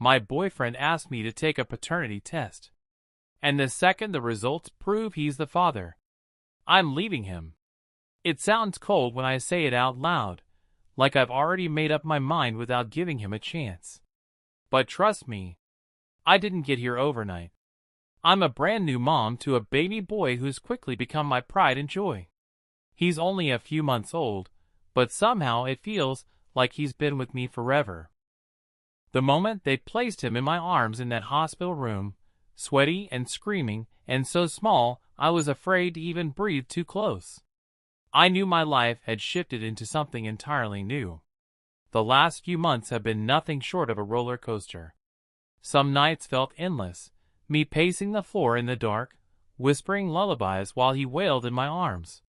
My boyfriend asked me to take a paternity test. And the second the results prove he's the father, I'm leaving him. It sounds cold when I say it out loud, like I've already made up my mind without giving him a chance. But trust me, I didn't get here overnight. I'm a brand new mom to a baby boy who's quickly become my pride and joy. He's only a few months old, but somehow it feels like he's been with me forever. The moment they placed him in my arms in that hospital room, sweaty and screaming and so small I was afraid to even breathe too close, I knew my life had shifted into something entirely new. The last few months have been nothing short of a roller coaster. Some nights felt endless, me pacing the floor in the dark, whispering lullabies while he wailed in my arms.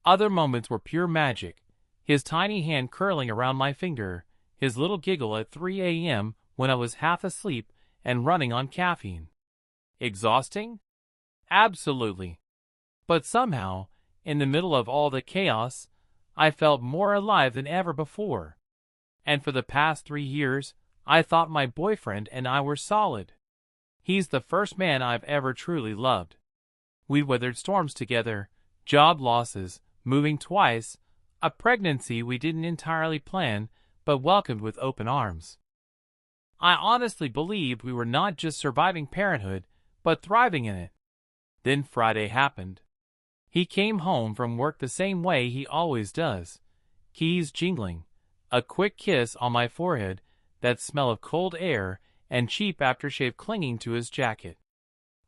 Other moments were pure magic, his tiny hand curling around my finger, his little giggle at 3 a.m. when I was half asleep and running on caffeine. Exhausting? Absolutely. But somehow, in the middle of all the chaos, I felt more alive than ever before. And for the past 3 years, I thought my boyfriend and I were solid. He's the first man I've ever truly loved. We weathered storms together, job losses, moving twice, a pregnancy we didn't entirely plan but welcomed with open arms. I honestly believed we were not just surviving parenthood, but thriving in it. Then Friday happened. He came home from work the same way he always does, keys jingling, a quick kiss on my forehead, that smell of cold air and cheap aftershave clinging to his jacket.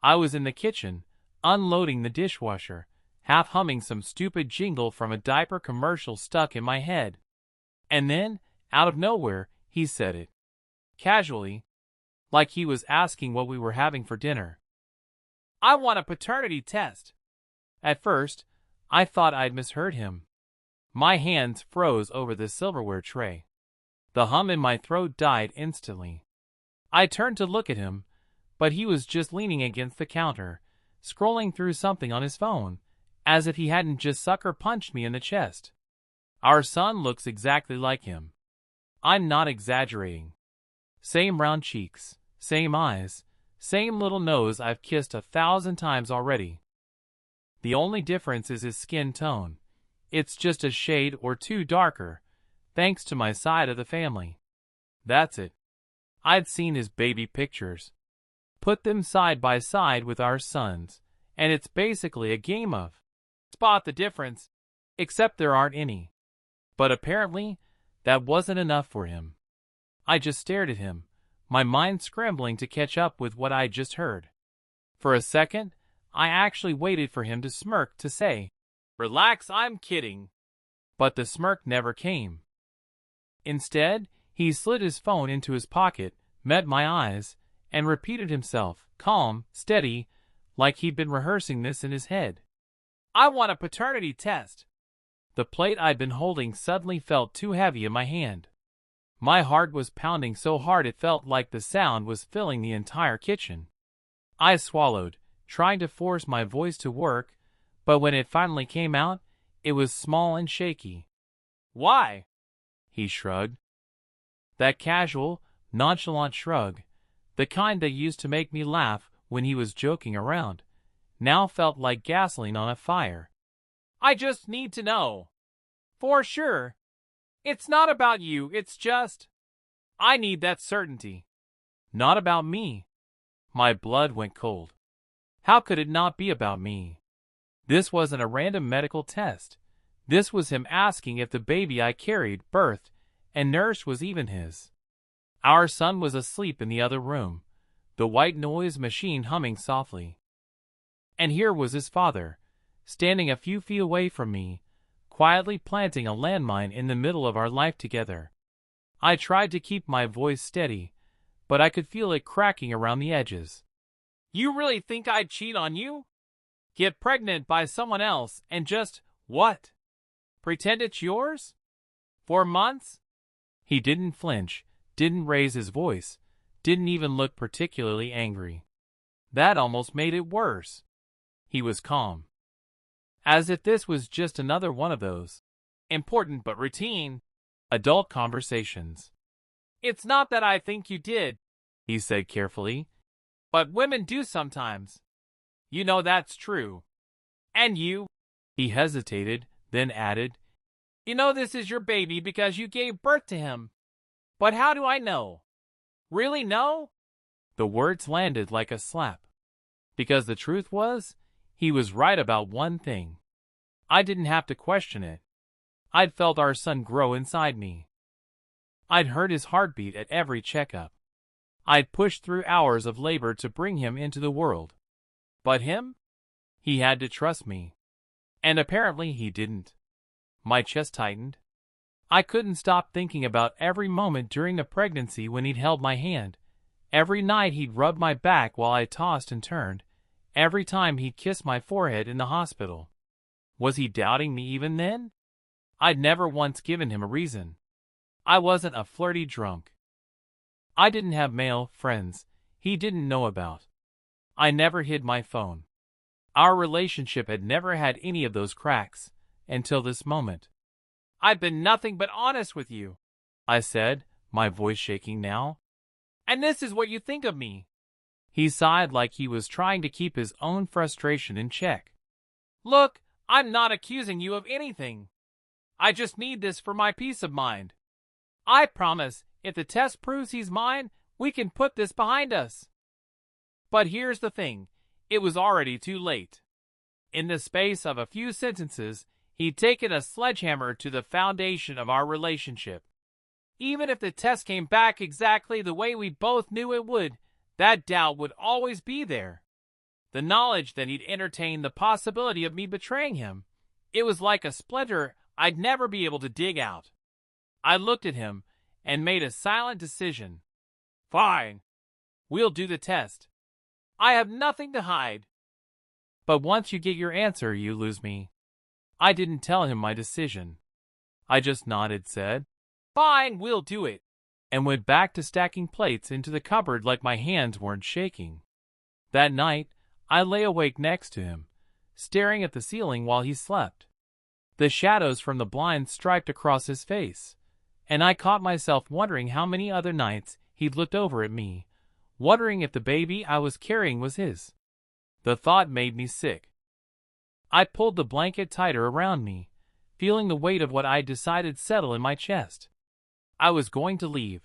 I was in the kitchen, unloading the dishwasher, half humming some stupid jingle from a diaper commercial stuck in my head. And then, out of nowhere, he said it. Casually, like he was asking what we were having for dinner. I want a paternity test. At first, I thought I'd misheard him. My hands froze over the silverware tray. The hum in my throat died instantly. I turned to look at him, but he was just leaning against the counter, scrolling through something on his phone, as if he hadn't just sucker punched me in the chest. Our son looks exactly like him. I'm not exaggerating. Same round cheeks, same eyes, same little nose I've kissed 1,000 times already. The only difference is his skin tone. It's just a shade or two darker, thanks to my side of the family. That's it. I'd seen his baby pictures. Put them side by side with our sons, and it's basically a game of spot the difference, except there aren't any. But apparently, that wasn't enough for him. I just stared at him, my mind scrambling to catch up with what I'd just heard. For a second, I actually waited for him to smirk to say, "Relax, I'm kidding." But the smirk never came. Instead, he slid his phone into his pocket, met my eyes, and repeated himself, calm, steady, like he'd been rehearsing this in his head. I want a paternity test. The plate I'd been holding suddenly felt too heavy in my hand. My heart was pounding so hard it felt like the sound was filling the entire kitchen. I swallowed, trying to force my voice to work, but when it finally came out, it was small and shaky. Why? He shrugged. That casual, nonchalant shrug, the kind that used to make me laugh when he was joking around, now felt like gasoline on a fire. I just need to know. For sure. It's not about you, it's just... I need that certainty. Not about me. My blood went cold. How could it not be about me? This wasn't a random medical test. This was him asking if the baby I carried, birthed, and nursed was even his. Our son was asleep in the other room, the white noise machine humming softly. And here was his father, standing a few feet away from me, quietly planting a landmine in the middle of our life together. I tried to keep my voice steady, but I could feel it cracking around the edges. You really think I'd cheat on you? Get pregnant by someone else and just, what? Pretend it's yours? 4 months? He didn't flinch, didn't raise his voice, didn't even look particularly angry. That almost made it worse. He was calm. As if this was just another one of those important but routine adult conversations. It's not that I think you did, he said carefully. But women do sometimes. You know that's true. And you? He hesitated, then added, you know this is your baby because you gave birth to him. But how do I know? Really know? The words landed like a slap. Because the truth was, he was right about one thing. I didn't have to question it. I'd felt our son grow inside me. I'd heard his heartbeat at every checkup. I'd pushed through hours of labor to bring him into the world. But him? He had to trust me. And apparently he didn't. My chest tightened. I couldn't stop thinking about every moment during the pregnancy when he'd held my hand, every night he'd rubbed my back while I tossed and turned, every time he'd kissed my forehead in the hospital. Was he doubting me even then? I'd never once given him a reason. I wasn't a flirty drunk. I didn't have male friends he didn't know about. I never hid my phone. Our relationship had never had any of those cracks, until this moment. I've been nothing but honest with you, I said, my voice shaking now. And this is what you think of me. He sighed like he was trying to keep his own frustration in check. Look, I'm not accusing you of anything. I just need this for my peace of mind. I promise, if the test proves he's mine, we can put this behind us. But here's the thing, it was already too late. In the space of a few sentences, he'd taken a sledgehammer to the foundation of our relationship. Even if the test came back exactly the way we both knew it would, that doubt would always be there. The knowledge that he'd entertained the possibility of me betraying him, it was like a splinter I'd never be able to dig out. I looked at him and made a silent decision. Fine. We'll do the test. I have nothing to hide. But once you get your answer, you lose me. I didn't tell him my decision. I just nodded, said, Fine, we'll do it, and went back to stacking plates into the cupboard like my hands weren't shaking. That night, I lay awake next to him, staring at the ceiling while he slept. The shadows from the blinds striped across his face, and I caught myself wondering how many other nights he'd looked over at me, wondering if the baby I was carrying was his. The thought made me sick. I pulled the blanket tighter around me, feeling the weight of what I'd decided settle in my chest. I was going to leave.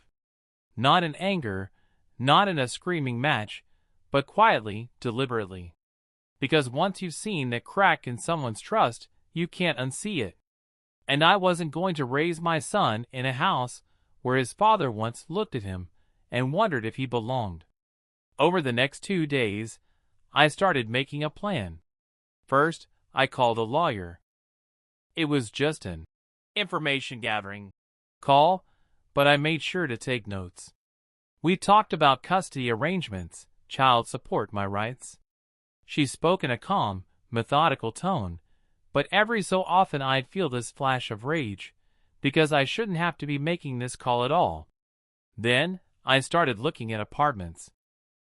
Not in anger, not in a screaming match, but quietly, deliberately. Because once you've seen that crack in someone's trust, you can't unsee it. And I wasn't going to raise my son in a house where his father once looked at him and wondered if he belonged. Over the next 2 days, I started making a plan. First, I called a lawyer. It was just an information gathering call, but I made sure to take notes. We talked about custody arrangements, child support, my rights. She spoke in a calm, methodical tone, but every so often I'd feel this flash of rage, because I shouldn't have to be making this call at all. Then, I started looking at apartments.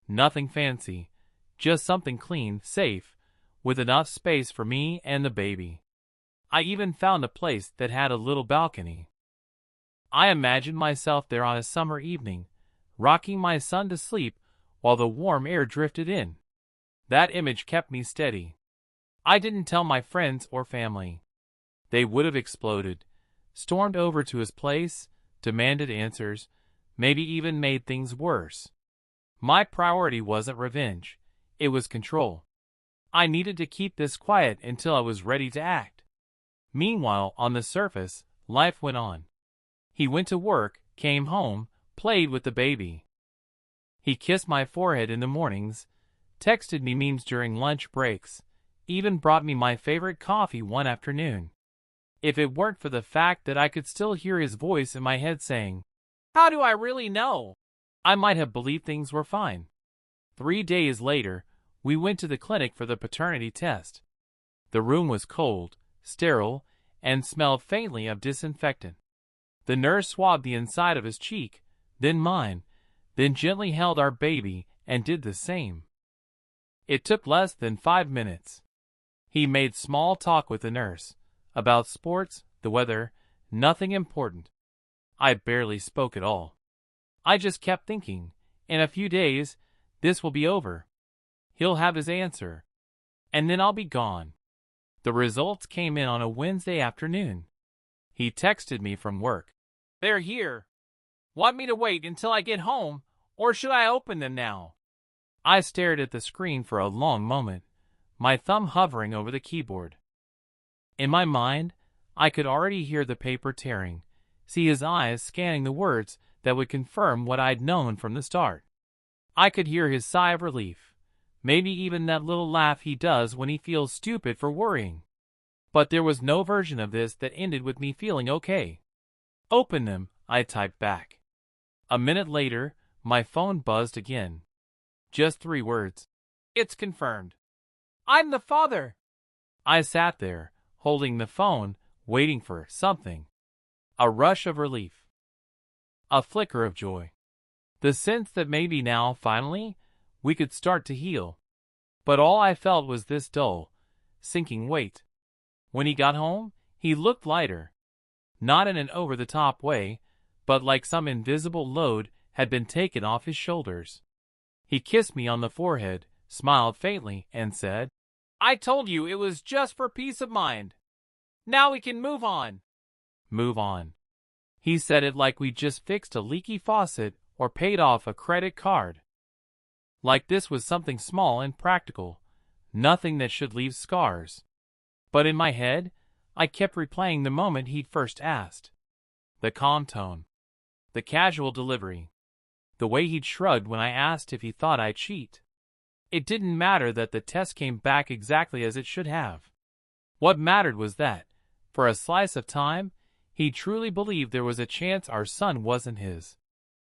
Nothing fancy, just something clean, safe, with enough space for me and the baby. I even found a place that had a little balcony. I imagined myself there on a summer evening, rocking my son to sleep while the warm air drifted in. That image kept me steady. I didn't tell my friends or family. They would have exploded, stormed over to his place, demanded answers, maybe even made things worse. My priority wasn't revenge, it was control. I needed to keep this quiet until I was ready to act. Meanwhile, on the surface, life went on. He went to work, came home, played with the baby. He kissed my forehead in the mornings, texted me memes during lunch breaks, even brought me my favorite coffee one afternoon. If it weren't for the fact that I could still hear his voice in my head saying, "How do I really know?" I might have believed things were fine. 3 days later, we went to the clinic for the paternity test. The room was cold, sterile, and smelled faintly of disinfectant. The nurse swabbed the inside of his cheek, then mine, then gently held our baby and did the same. It took less than 5 minutes. He made small talk with the nurse, about sports, the weather, nothing important. I barely spoke at all. I just kept thinking, In a few days, this will be over. He'll have his answer. And then I'll be gone. The results came in on a Wednesday afternoon. He texted me from work. They're here. Want me to wait until I get home, or should I open them now? I stared at the screen for a long moment, my thumb hovering over the keyboard. In my mind, I could already hear the paper tearing, see his eyes scanning the words that would confirm what I'd known from the start. I could hear his sigh of relief, maybe even that little laugh he does when he feels stupid for worrying. But there was no version of this that ended with me feeling okay. Open them, I typed back. A minute later, my phone buzzed again. Just 3 words. It's confirmed. I'm the father. I sat there, holding the phone, waiting for something. A rush of relief. A flicker of joy. The sense that maybe now, finally, we could start to heal. But all I felt was this dull, sinking weight. When he got home, he looked lighter. Not in an over-the-top way, but like some invisible load had been taken off his shoulders. He kissed me on the forehead, smiled faintly, and said, I told you it was just for peace of mind. Now we can move on. Move on. He said it like we'd just fixed a leaky faucet or paid off a credit card. Like this was something small and practical, nothing that should leave scars. But in my head, I kept replaying the moment he'd first asked. The calm tone. The casual delivery. The way he'd shrugged when I asked if he thought I'd cheat. It didn't matter that the test came back exactly as it should have. What mattered was that, for a slice of time, he truly believed there was a chance our son wasn't his.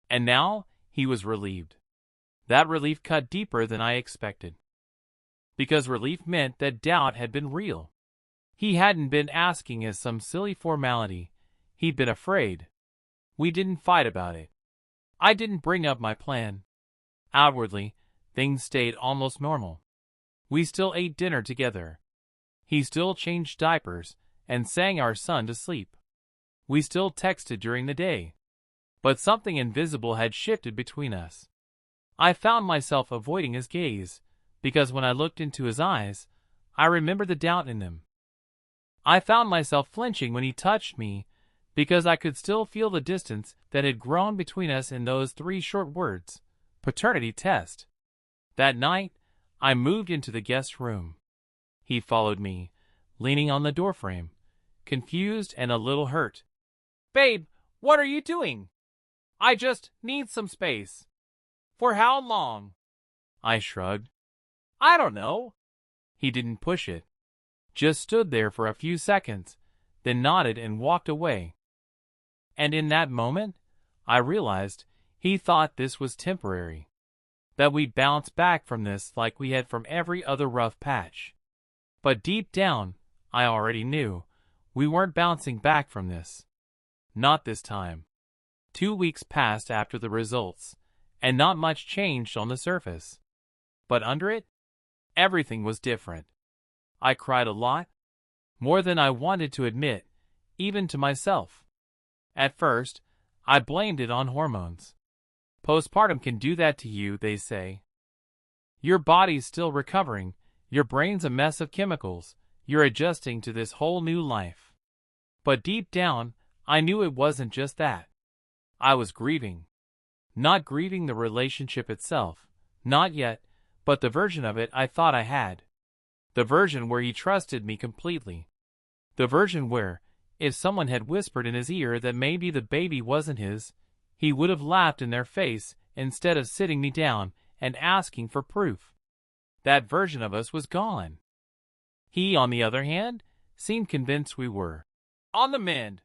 And now, he was relieved. That relief cut deeper than I expected. Because relief meant that doubt had been real. He hadn't been asking as some silly formality. He'd been afraid. We didn't fight about it. I didn't bring up my plan. Outwardly, things stayed almost normal. We still ate dinner together. He still changed diapers and sang our son to sleep. We still texted during the day. But something invisible had shifted between us. I found myself avoiding his gaze, because when I looked into his eyes, I remembered the doubt in them. I found myself flinching when he touched me, because I could still feel the distance that had grown between us in those 3 short words, paternity test. That night, I moved into the guest room. He followed me, leaning on the doorframe, confused and a little hurt. Babe, what are you doing? I just need some space. For how long? I shrugged. I don't know. He didn't push it. Just stood there for a few seconds, then nodded and walked away. And in that moment, I realized he thought this was temporary. That we'd bounce back from this like we had from every other rough patch. But deep down, I already knew, we weren't bouncing back from this. Not this time. 2 weeks passed after the results, and not much changed on the surface. But under it, everything was different. I cried a lot, more than I wanted to admit, even to myself. At first, I blamed it on hormones. Postpartum can do that to you, they say. Your body's still recovering, your brain's a mess of chemicals, you're adjusting to this whole new life. But deep down, I knew it wasn't just that. I was grieving. Not grieving the relationship itself, not yet, but the version of it I thought I had. The version where he trusted me completely. The version where, if someone had whispered in his ear that maybe the baby wasn't his, he would have laughed in their face instead of sitting me down and asking for proof. That version of us was gone. He, on the other hand, seemed convinced we were. On the mend.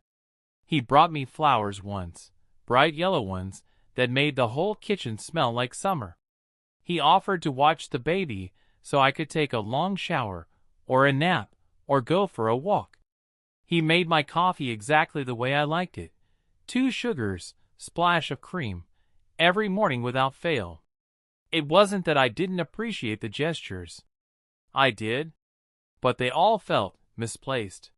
He brought me flowers once, bright yellow ones, that made the whole kitchen smell like summer. He offered to watch the baby so I could take a long shower, or a nap, or go for a walk. He made my coffee exactly the way I liked it. 2 sugars, splash of cream, every morning without fail. It wasn't that I didn't appreciate the gestures. I did, but they all felt misplaced.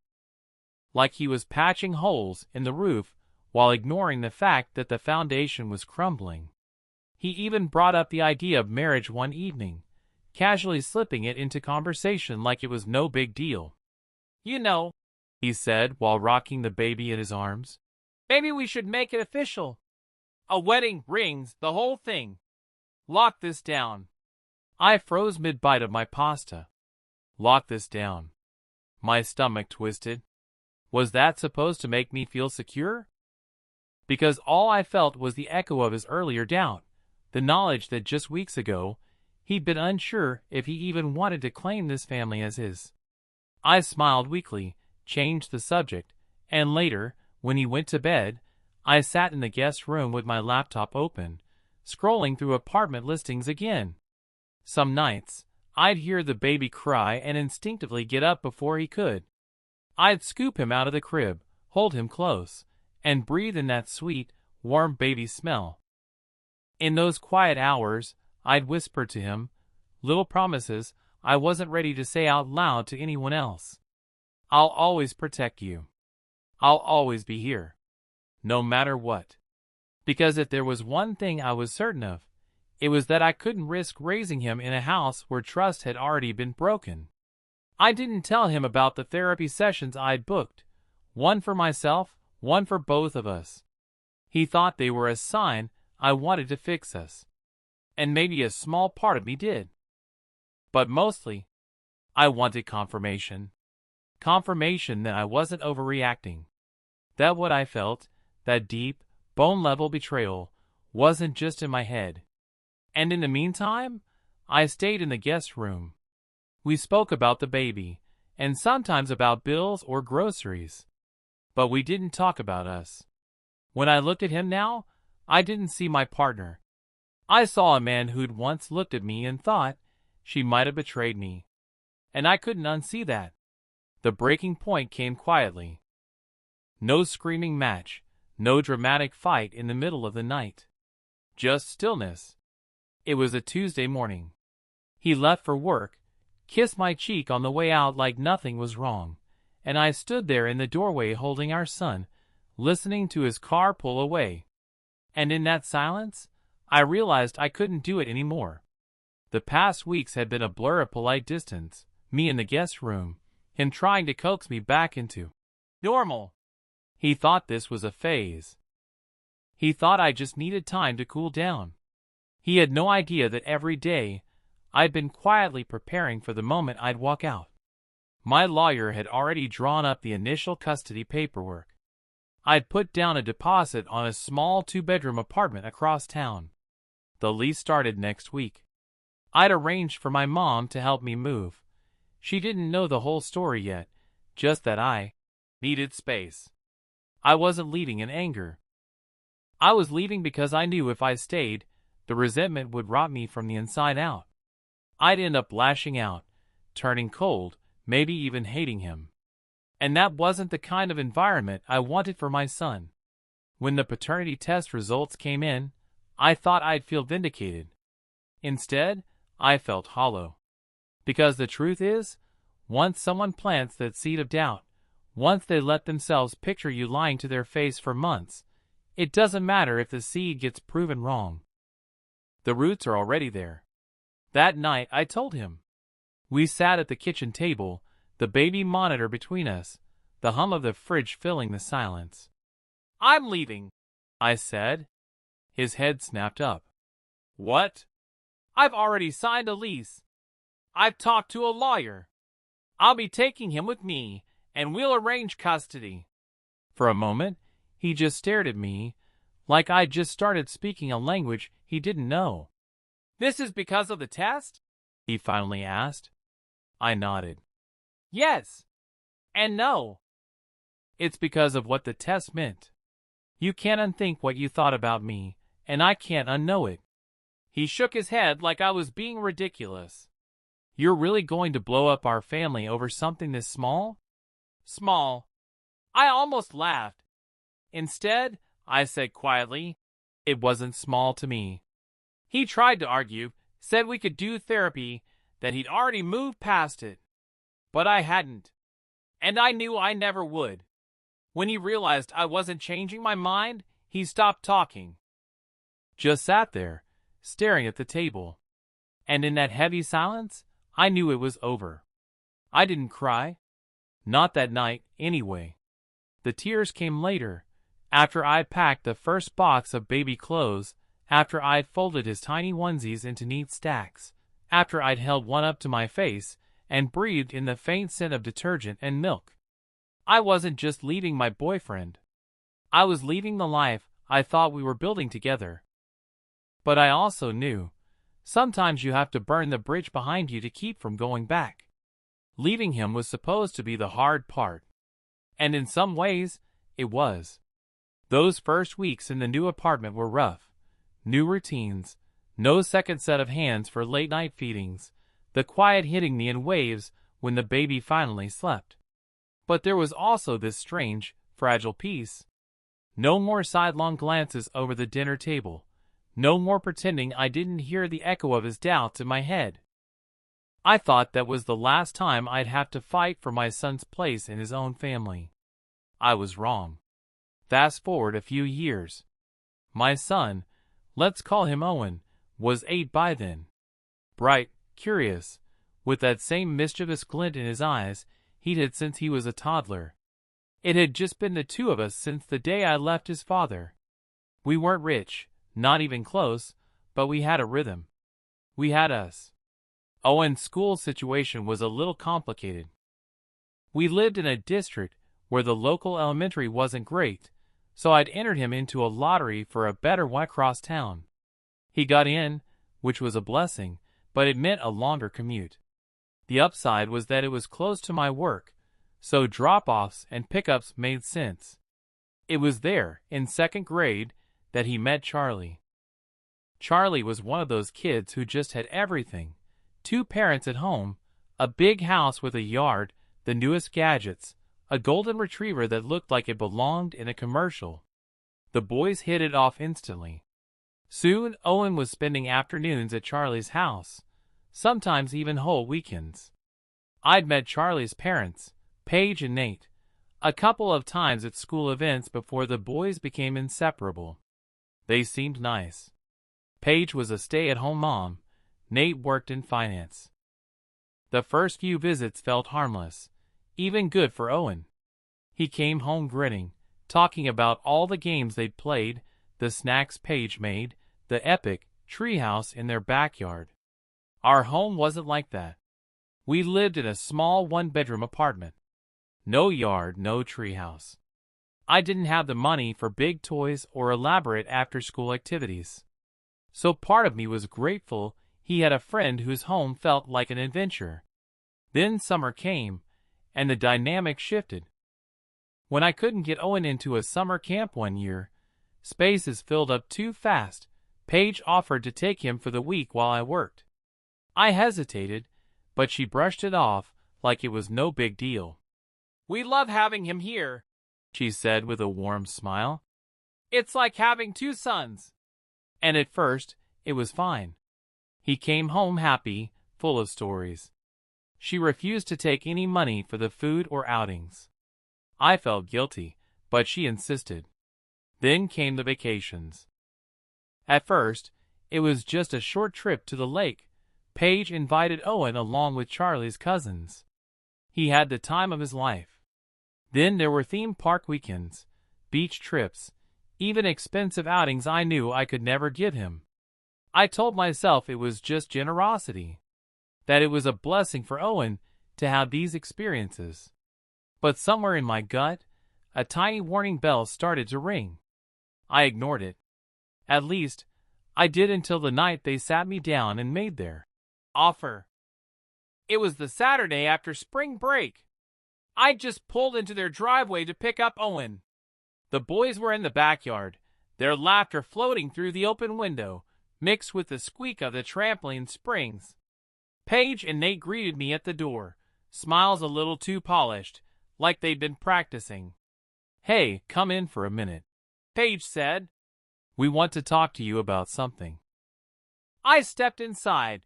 Like he was patching holes in the roof while ignoring the fact that the foundation was crumbling. He even brought up the idea of marriage one evening, casually slipping it into conversation like it was no big deal. "You know," he said while rocking the baby in his arms, "maybe we should make it official. A wedding, rings, the whole thing. Lock this down." I froze mid-bite of my pasta. Lock this down. My stomach twisted. Was that supposed to make me feel secure? Because all I felt was the echo of his earlier doubt, the knowledge that just weeks ago, he'd been unsure if he even wanted to claim this family as his. I smiled weakly, changed the subject, and later, when he went to bed, I sat in the guest room with my laptop open, scrolling through apartment listings again. Some nights, I'd hear the baby cry and instinctively get up before he could. I'd scoop him out of the crib, hold him close, and breathe in that sweet, warm baby smell. In those quiet hours, I'd whisper to him, little promises I wasn't ready to say out loud to anyone else. "I'll always protect you. I'll always be here. No matter what." Because if there was one thing I was certain of, it was that I couldn't risk raising him in a house where trust had already been broken. I didn't tell him about the therapy sessions I'd booked, one for myself, one for both of us. He thought they were a sign I wanted to fix us. And maybe a small part of me did. But mostly, I wanted confirmation. Confirmation that I wasn't overreacting. That what I felt, that deep, bone-level betrayal, wasn't just in my head. And in the meantime, I stayed in the guest room. We spoke about the baby, and sometimes about bills or groceries. But we didn't talk about us. When I looked at him now, I didn't see my partner. I saw a man who'd once looked at me and thought, she might have betrayed me. And I couldn't unsee that. The breaking point came quietly. No screaming match, no dramatic fight in the middle of the night. Just stillness. It was a Tuesday morning. He left for work, kissed my cheek on the way out like nothing was wrong, and I stood there in the doorway holding our son, listening to his car pull away. And in that silence, I realized I couldn't do it anymore. The past weeks had been a blur of polite distance, me in the guest room, him trying to coax me back into normal. He thought this was a phase. He thought I just needed time to cool down. He had no idea that every day, I'd been quietly preparing for the moment I'd walk out. My lawyer had already drawn up the initial custody paperwork. I'd put down a deposit on a small 2-bedroom apartment across town. The lease started next week. I'd arranged for my mom to help me move. She didn't know the whole story yet, just that I needed space. I wasn't leaving in anger. I was leaving because I knew if I stayed, the resentment would rot me from the inside out. I'd end up lashing out, turning cold, maybe even hating him. And that wasn't the kind of environment I wanted for my son. When the paternity test results came in, I thought I'd feel vindicated. Instead, I felt hollow. Because the truth is, once someone plants that seed of doubt, once they let themselves picture you lying to their face for months, it doesn't matter if the seed gets proven wrong. The roots are already there. That night, I told him. We sat at the kitchen table, the baby monitor between us, the hum of the fridge filling the silence. "I'm leaving," I said. His head snapped up. "What?" "I've already signed a lease. I've talked to a lawyer. I'll be taking him with me, and we'll arrange custody." For a moment, he just stared at me, like I'd just started speaking a language he didn't know. "This is because of the test?" he finally asked. I nodded. "Yes. And no. It's because of what the test meant. You can't unthink what you thought about me, and I can't unknow it." He shook his head like I was being ridiculous. "You're really going to blow up our family over something this small?" "Small." I almost laughed. Instead, I said quietly, "It wasn't small to me." He tried to argue, said we could do therapy, that he'd already moved past it. But I hadn't. And I knew I never would. When he realized I wasn't changing my mind, he stopped talking. Just sat there, staring at the table. And in that heavy silence, I knew it was over. I didn't cry. Not that night, anyway. The tears came later, after I'd packed the first box of baby clothes, after I'd folded his tiny onesies into neat stacks, after I'd held one up to my face and breathed in the faint scent of detergent and milk. I wasn't just leaving my boyfriend. I was leaving the life I thought we were building together. But I also knew, sometimes you have to burn the bridge behind you to keep from going back. Leaving him was supposed to be the hard part. And in some ways, it was. Those first weeks in the new apartment were rough. New routines, no second set of hands for late-night feedings, the quiet hitting me in waves when the baby finally slept. But there was also this strange, fragile peace. No more sidelong glances over the dinner table. No more pretending I didn't hear the echo of his doubts in my head. I thought that was the last time I'd have to fight for my son's place in his own family. I was wrong. Fast forward a few years. My son, let's call him Owen, was 8 by then. Bright, curious, with that same mischievous glint in his eyes he'd had since he was a toddler. It had just been the two of us since the day I left his father. We weren't rich, not even close, but we had a rhythm. We had us. Owen's school situation was a little complicated. We lived in a district where the local elementary wasn't great, so I'd entered him into a lottery for a better one across town. He got in, which was a blessing, but it meant a longer commute. The upside was that it was close to my work, so drop-offs and pickups made sense. It was there, in 2nd grade, that he met Charlie. Charlie was one of those kids who just had everything. 2 parents at home, a big house with a yard, the newest gadgets, a golden retriever that looked like it belonged in a commercial. The boys hit it off instantly. Soon, Owen was spending afternoons at Charlie's house, sometimes even whole weekends. I'd met Charlie's parents, Paige and Nate, a couple of times at school events before the boys became inseparable. They seemed nice. Paige was a stay-at-home mom. Nate worked in finance. The first few visits felt harmless, even good for Owen. He came home grinning, talking about all the games they'd played, the snacks Paige made, the epic treehouse in their backyard. Our home wasn't like that. We lived in a small 1-bedroom apartment. No yard, no treehouse. I didn't have the money for big toys or elaborate after-school activities. So part of me was grateful he had a friend whose home felt like an adventure. Then summer came, and the dynamic shifted. When I couldn't get Owen into a summer camp one year, spaces filled up too fast, Paige offered to take him for the week while I worked. I hesitated, but she brushed it off like it was no big deal. "We love having him here," she said with a warm smile. "It's like having 2 sons." And at first, it was fine. He came home happy, full of stories. She refused to take any money for the food or outings. I felt guilty, but she insisted. Then came the vacations. At first, it was just a short trip to the lake. Paige invited Owen along with Charlie's cousins. He had the time of his life. Then there were theme park weekends, beach trips, even expensive outings I knew I could never give him. I told myself it was just generosity, that it was a blessing for Owen to have these experiences. But somewhere in my gut, a tiny warning bell started to ring. I ignored it. At least, I did until the night they sat me down and made their offer. It was the Saturday after spring break. I just pulled into their driveway to pick up Owen. The boys were in the backyard, their laughter floating through the open window, mixed with the squeak of the trampoline springs. Paige and Nate greeted me at the door, smiles a little too polished, like they'd been practicing. "Hey, come in for a minute," Paige said. "We want to talk to you about something." I stepped inside,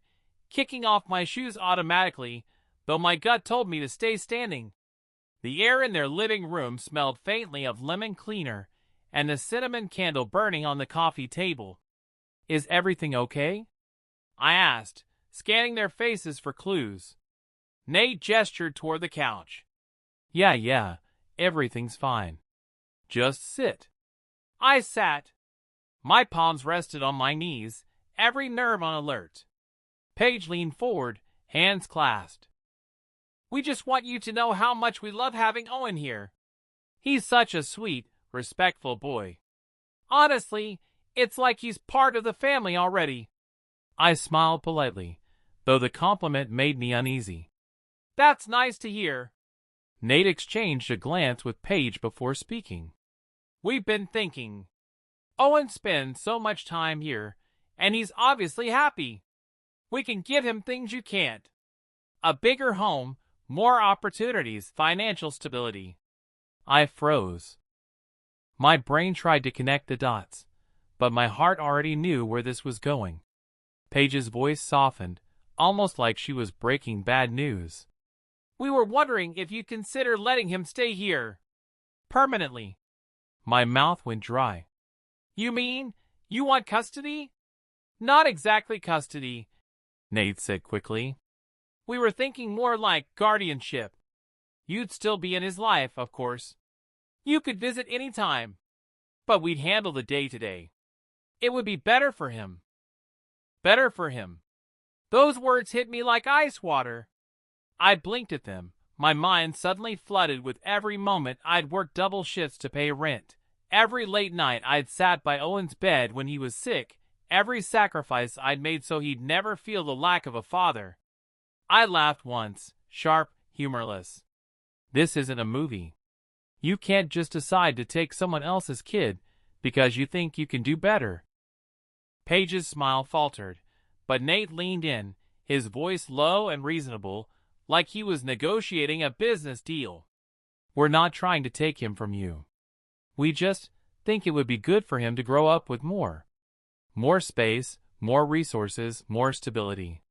kicking off my shoes automatically, though my gut told me to stay standing. The air in their living room smelled faintly of lemon cleaner and the cinnamon candle burning on the coffee table. Is everything okay? I asked, scanning their faces for clues. Nate gestured toward the couch. Yeah, everything's fine. Just sit. I sat. My palms rested on my knees, every nerve on alert. Paige leaned forward, hands clasped. We just want you to know how much we love having Owen here. He's such a sweet, respectful boy. Honestly, it's like he's part of the family already. I smiled politely, though the compliment made me uneasy. That's nice to hear. Nate exchanged a glance with Paige before speaking. We've been thinking. Owen spends so much time here, and he's obviously happy. We can give him things you can't. A bigger home, more opportunities, financial stability. I froze. My brain tried to connect the dots, but my heart already knew where this was going. Paige's voice softened, almost like she was breaking bad news. We were wondering if you'd consider letting him stay here. Permanently. My mouth went dry. You mean, you want custody? Not exactly custody, Nate said quickly. We were thinking more like guardianship. You'd still be in his life, of course. You could visit any time. But we'd handle the day-to-day. It would be better for him. Better for him. Those words hit me like ice water. I blinked at them, my mind suddenly flooded with every moment I'd worked double shifts to pay rent, every late night I'd sat by Owen's bed when he was sick, every sacrifice I'd made so he'd never feel the lack of a father. I laughed once, sharp, humorless. This isn't a movie. You can't just decide to take someone else's kid because you think you can do better. Paige's smile faltered, but Nate leaned in, his voice low and reasonable, like he was negotiating a business deal. We're not trying to take him from you. We just think it would be good for him to grow up with more. More space, more resources, more stability.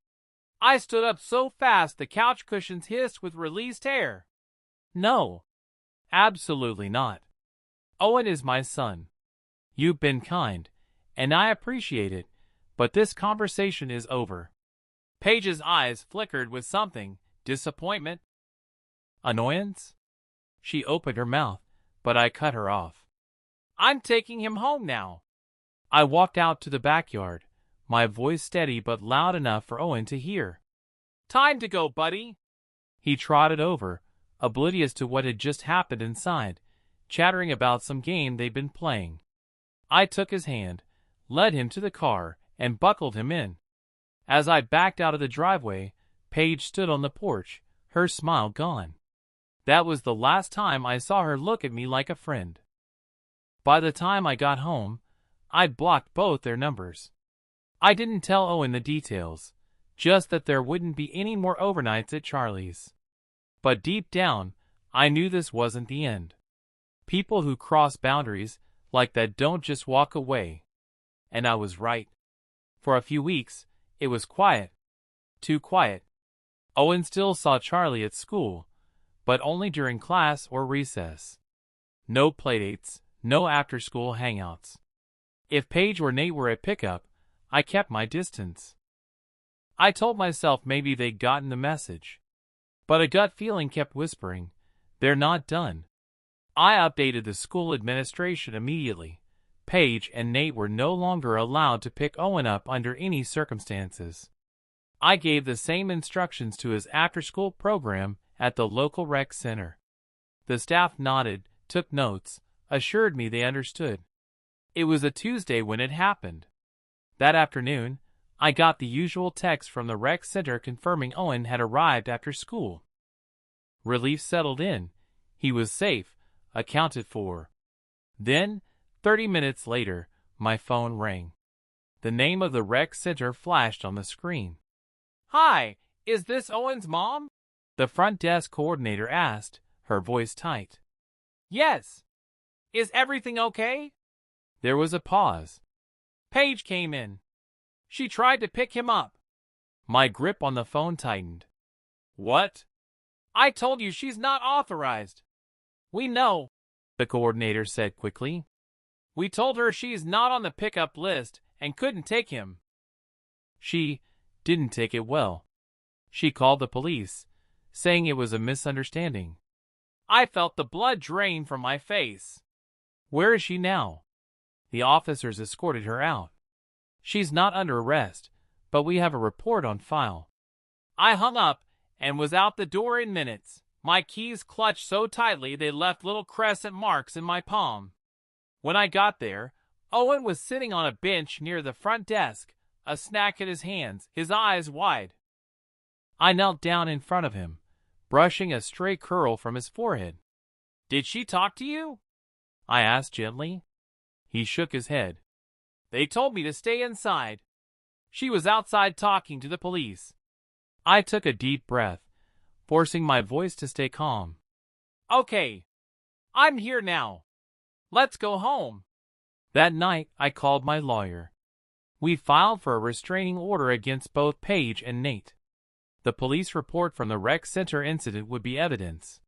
I stood up so fast the couch cushions hissed with released air. No. Absolutely not. Owen is my son. You've been kind, and I appreciate it, but this conversation is over. Paige's eyes flickered with something, disappointment, annoyance. She opened her mouth, but I cut her off. I'm taking him home now. I walked out to the backyard, my voice steady but loud enough for Owen to hear. Time to go, buddy. He trotted over, oblivious to what had just happened inside, chattering about some game they'd been playing. I took his hand, led him to the car, and buckled him in. As I backed out of the driveway, Paige stood on the porch, her smile gone. That was the last time I saw her look at me like a friend. By the time I got home, I'd blocked both their numbers. I didn't tell Owen the details, just that there wouldn't be any more overnights at Charlie's. But deep down, I knew this wasn't the end. People who cross boundaries like that don't just walk away. And I was right. For a few weeks, it was quiet. Too quiet. Owen still saw Charlie at school, but only during class or recess. No playdates, no after-school hangouts. If Paige or Nate were at pickup, I kept my distance. I told myself maybe they'd gotten the message. But a gut feeling kept whispering, they're not done. I updated the school administration immediately. Paige and Nate were no longer allowed to pick Owen up under any circumstances. I gave the same instructions to his after-school program at the local rec center. The staff nodded, took notes, assured me they understood. It was a Tuesday when it happened. That afternoon, I got the usual text from the rec center confirming Owen had arrived after school. Relief settled in. He was safe, accounted for. Then, 30 minutes later, my phone rang. The name of the rec center flashed on the screen. Hi, is this Owen's mom? The front desk coordinator asked, her voice tight. Yes. Is everything okay? There was a pause. Paige came in. She tried to pick him up. My grip on the phone tightened. What? I told you she's not authorized. We know, the coordinator said quickly. We told her she's not on the pickup list and couldn't take him. She didn't take it well. She called the police, saying it was a misunderstanding. I felt the blood drain from my face. Where is she now? The officers escorted her out. She's not under arrest, but we have a report on file. I hung up and was out the door in minutes. My keys clutched so tightly they left little crescent marks in my palm. When I got there, Owen was sitting on a bench near the front desk, a snack in his hands, his eyes wide. I knelt down in front of him, brushing a stray curl from his forehead. "Did she talk to you?" I asked gently. He shook his head. "They told me to stay inside. She was outside talking to the police." I took a deep breath, forcing my voice to stay calm. "Okay, I'm here now. Let's go home." That night, I called my lawyer. We filed for a restraining order against both Paige and Nate. The police report from the rec center incident would be evidence.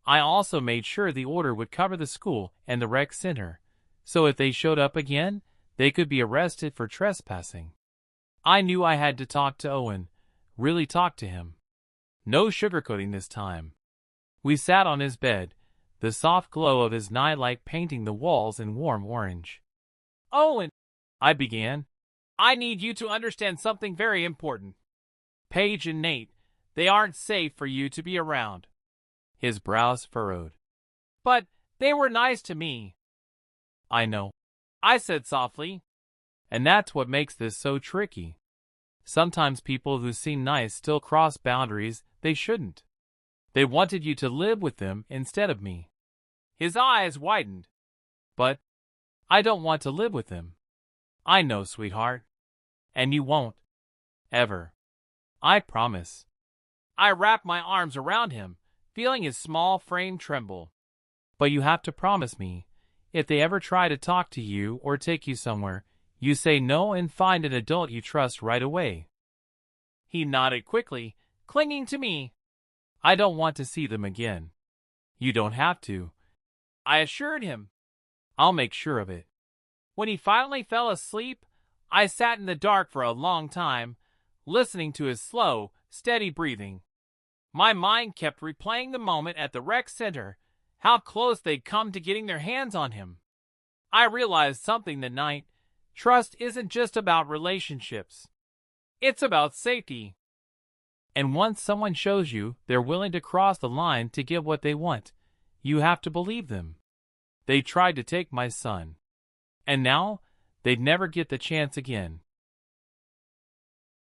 I also made sure the order would cover the school and the rec center, so if they showed up again, they could be arrested for trespassing. I knew I had to talk to Owen, really talk to him. No sugarcoating this time. We sat on his bed, the soft glow of his nightlight painting the walls in warm orange. "Owen," I began, "I need you to understand something very important. Paige and Nate, they aren't safe for you to be around." His brows furrowed. "But they were nice to me." "I know," I said softly. "And that's what makes this so tricky. Sometimes people who seem nice still cross boundaries they shouldn't. They wanted you to live with them instead of me." His eyes widened. "But I don't want to live with them." "I know, sweetheart. And you won't. Ever. I promise." I wrapped my arms around him, feeling his small frame tremble. "But you have to promise me, if they ever try to talk to you or take you somewhere, you say no and find an adult you trust right away." He nodded quickly, clinging to me. "I don't want to see them again." "You don't have to," I assured him. "I'll make sure of it." When he finally fell asleep, I sat in the dark for a long time, listening to his slow, steady breathing. My mind kept replaying the moment at the rec center, how close they'd come to getting their hands on him. I realized something that night. Trust isn't just about relationships. It's about safety. And once someone shows you they're willing to cross the line to get what they want, you have to believe them. They tried to take my son. And now, they'd never get the chance again.